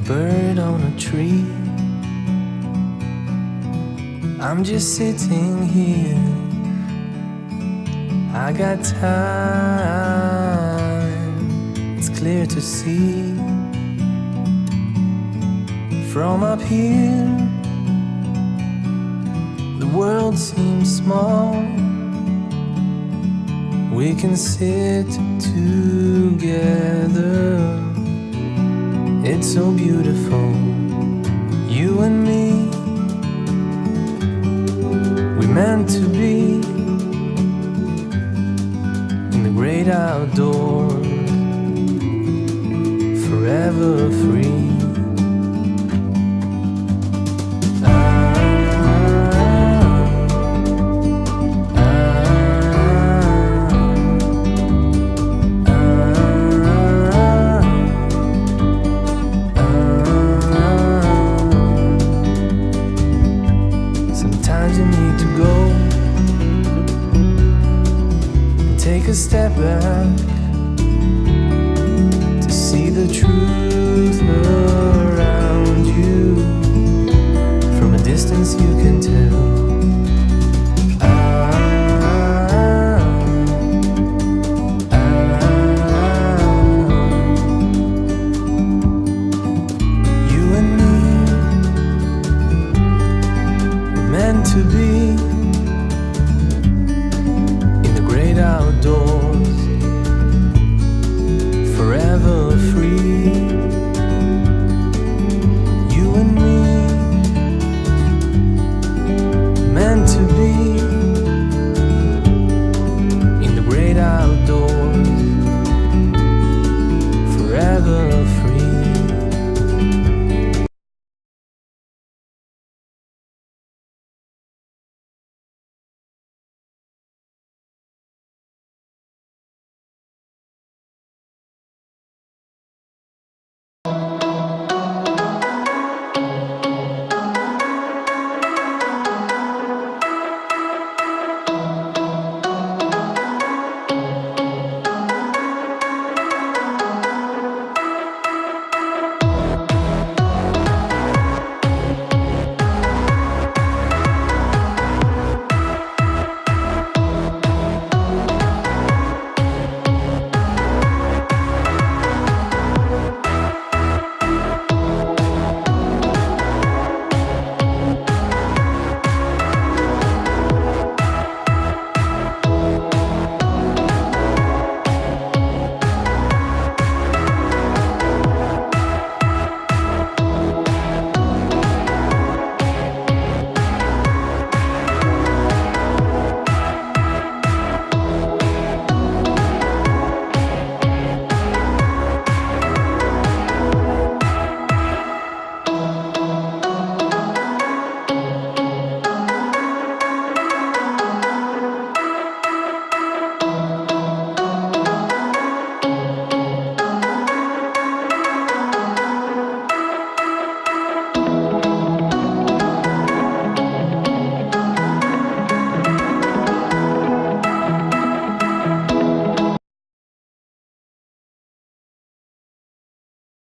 bird on a tree. I'm just sitting here. I got time, it's clear to see. From up here, the world seems small. We can sit together. It's so beautiful, you and me. We meant to be in the great outdoors, forever free. Step back